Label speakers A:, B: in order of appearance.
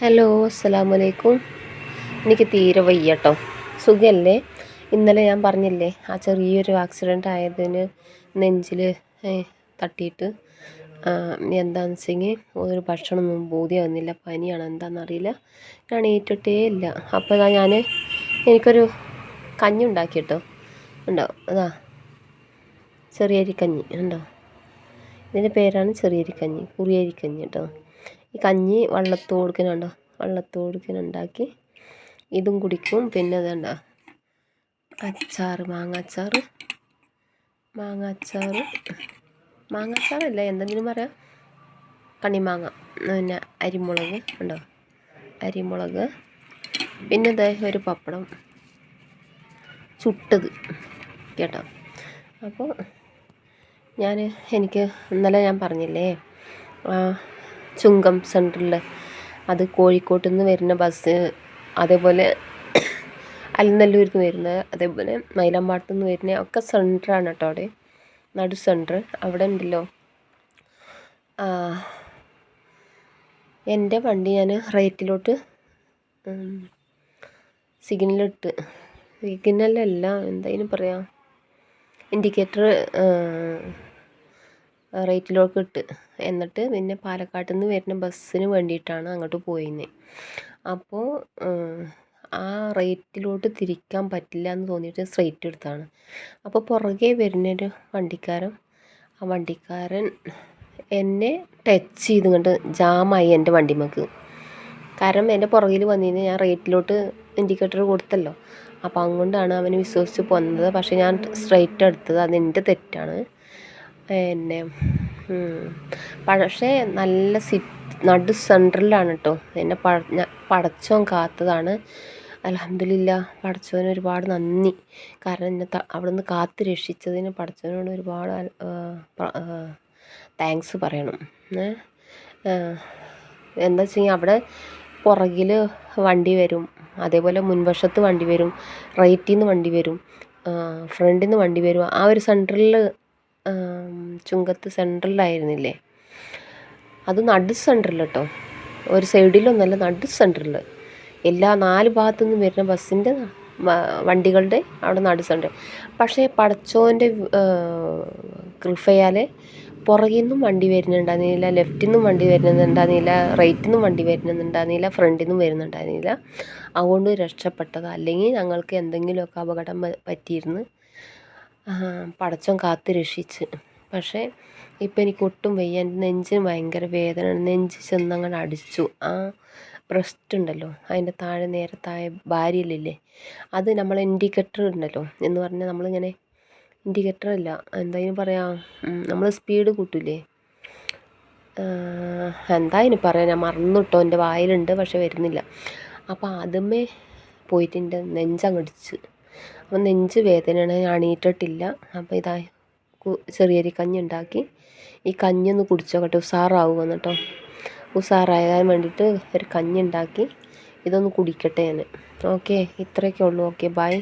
A: Hello, അസ്സലാമലൈക്കും. എനിക്ക് തീരെ വയ്യ കേട്ടോ. സുഖമല്ലേ? ഇന്നലെ ഞാൻ പറഞ്ഞില്ലേ ആ ചെറിയൊരു ആക്സിഡൻ്റ് ആയതിന് നെഞ്ചിൽ തട്ടിയിട്ട് എന്താണെന്ന് വെച്ചെങ്കിൽ ഒരു ഭക്ഷണമൊന്നും ബോധ്യമാകുന്നില്ല. പനിയാണ്, എന്താണെന്നറിയില്ല. ഞാൻ ഏറ്റിട്ടേ ഇല്ല. അപ്പോൾ എനിക്കൊരു കഞ്ഞി ഉണ്ടാക്കി കേട്ടോ. ഉണ്ടോ? അതാ ചെറിയരിക്കഞ്ഞി ഉണ്ടോ? ഇതിൻ്റെ പേരാണ് ചെറിയരിക്കഞ്ഞി, കുറിയരിക്കഞ്ഞി കേട്ടോ. ഈ കഞ്ഞി വെള്ളത്തോടുക്കിന് ഉണ്ടാക്കി ഇതും കുടിക്കും. പിന്നെ അതുണ്ട മാങ്ങാച്ചാറല്ല, എന്തെങ്കിലും പറയാം, കണ്ണിമാങ്ങ, പിന്നെ അരിമുളക് ഉണ്ടോ, അരിമുളക്, പിന്നെ ഒരു പപ്പടം ചുട്ടത് കേട്ടോ. അപ്പോൾ എനിക്ക് ഇന്നലെ ഞാൻ പറഞ്ഞില്ലേ ചുങ്കം സെൻറ്ററിൽ, അത് കോഴിക്കോട്ട് നിന്ന് വരുന്ന ബസ്, അതേപോലെ അലനല്ലൂരിൽ നിന്ന് വരുന്ന, അതേപോലെ മൈലമ്പാട്ട് നിന്ന് വരുന്ന ഒക്കെ സെൻറ്ററാണ് കേട്ടോ. അവിടെ നടു സെൻറ്റർ അവിടെ ഉണ്ടല്ലോ. എൻ്റെ വണ്ടി ഞാൻ റൈറ്റിലോട്ട് സിഗ്നലല്ല, എന്തായാലും പറയാം, ഇൻഡിക്കേറ്റർ റൈറ്റിലോട്ട് ഇട്ട്, എന്നിട്ട് പിന്നെ പാലക്കാട്ട് നിന്ന് വരുന്ന ബസ്സിന് വേണ്ടിയിട്ടാണ് അങ്ങോട്ട് പോയിരുന്നത്. അപ്പോൾ ആ റൈറ്റിലോട്ട് തിരിക്കാൻ പറ്റില്ല എന്ന് തോന്നിയിട്ട് സ്ട്രെയിറ്റ് എടുത്താണ്. അപ്പോൾ പുറകെ വരുന്നൊരു വണ്ടിക്കാരൻ എന്നെ ടച്ച് ചെയ്തുകൊണ്ട് ജാമായി എൻ്റെ വണ്ടിമേക്ക്. കാരണം എൻ്റെ പുറകിൽ വന്നിരുന്ന് ഞാൻ റൈറ്റിലോട്ട് ഇൻഡിക്കേറ്റർ കൊടുത്തല്ലോ. അപ്പോൾ അതുകൊണ്ടാണ് അവന് വിശ്വസിച്ച് പോന്നത്. പക്ഷേ ഞാൻ സ്ട്രെയിറ്റ് എടുത്തത്, അതെൻ്റെ തെറ്റാണ്. പിന്നെ പക്ഷേ നല്ല നടു സെൻറ്ററിലാണ് കേട്ടോ. എന്നെ പടച്ചോൻ കാത്തതാണ്. അൽഹംദുലില്ലാ, പടച്ചോന് ഒരുപാട് നന്ദി. കാരണം എന്നെ അവിടെ നിന്ന് കാത്ത് രക്ഷിച്ചതിന് പടച്ചോനോട് ഒരുപാട് താങ്ക്സ് പറയണം. എന്താ വെച്ചാൽ അവിടെ പുറകിൽ വണ്ടി വരും, അതേപോലെ മുൻവശത്ത് വണ്ടി വരും, റൈറ്റിൽ നിന്ന് വണ്ടി വരും, ഫ്രണ്ടിൽ നിന്ന് വണ്ടി വരും. ആ ഒരു സെൻറ്ററിൽ, ചുങ്കത്ത് സെൻറ്ററിലായിരുന്നില്ലേ, അത് നടു സെൻറ്ററിൽ കേട്ടോ. ഒരു സൈഡിലൊന്നല്ല, നടു സെൻറ്ററിൽ. എല്ലാ 4 ഭാഗത്തു നിന്നും വരുന്ന ബസ്സിൻ്റെ വണ്ടികളുടെ അവിടെ നടു സെൻറ്റർ. പക്ഷേ പടച്ചോൻ്റെ കൃപയാൽ പുറകിൽ നിന്നും വണ്ടി വരുന്നുണ്ടായിരുന്നില്ല, ലെഫ്റ്റിൽ നിന്നും വണ്ടി വരുന്നുണ്ടായിരുന്നില്ല, റൈറ്റിൽ നിന്നും വണ്ടി വരുന്നുണ്ടായിരുന്നില്ല, ഫ്രണ്ടിൽ നിന്നും വരുന്നുണ്ടായിരുന്നില്ല. അതുകൊണ്ട് രക്ഷപ്പെട്ടത്. അല്ലെങ്കിൽ ഞങ്ങൾക്ക് എന്തെങ്കിലുമൊക്കെ അപകടം പറ്റിയിരുന്നു. പടച്ചോൻ കാത്ത് രക്ഷിച്ച്. പക്ഷേ ഇപ്പം എനിക്ക് ഒട്ടും വയ്യ. എൻ്റെ നെഞ്ചിന് ഭയങ്കര വേദന. നെഞ്ച് ചെന്നങ്ങനെ അടിച്ചു. ആ ബ്രസ്റ്റ് ഉണ്ടല്ലോ, അതിൻ്റെ താഴെ നേരെ താഴെ ഭാര്യയിലില്ലേ, അത് നമ്മൾ ഇൻഡിക്കേറ്റർ ഉണ്ടല്ലോ എന്ന് പറഞ്ഞാൽ നമ്മളിങ്ങനെ ഇൻഡിക്കേറ്റർ അല്ല, എന്തായാലും പറയാം, നമ്മൾ സ്പീഡ് കൂട്ടില്ലേ, എന്തായാലും പറയാം, ഞാൻ മറന്നു കേട്ടോ. എൻ്റെ വായിലുണ്ട് പക്ഷെ വരുന്നില്ല. അപ്പോൾ ആദ്യമേ പോയിട്ട് എൻ്റെ നെഞ്ചങ്ങടിച്ച്. അപ്പം നെഞ്ച് വേദനയാണ്, ഞാൻ എണീറ്റിട്ടില്ല. അപ്പോൾ ചെറിയൊരു കഞ്ഞി ഉണ്ടാക്കി. ഈ കഞ്ഞി ഒന്ന് കുടിച്ചോക്കട്ടെ, ഉഷാറാവുമെന്ന് കേട്ടോ. ഉഷാറാകാൻ വേണ്ടിയിട്ട് ഒരു കഞ്ഞി ഉണ്ടാക്കി, ഇതൊന്ന് കുടിക്കട്ടെ ഞാൻ. ഓക്കെ, ഇത്രയൊക്കെ ഉള്ളൂ. Okay, by.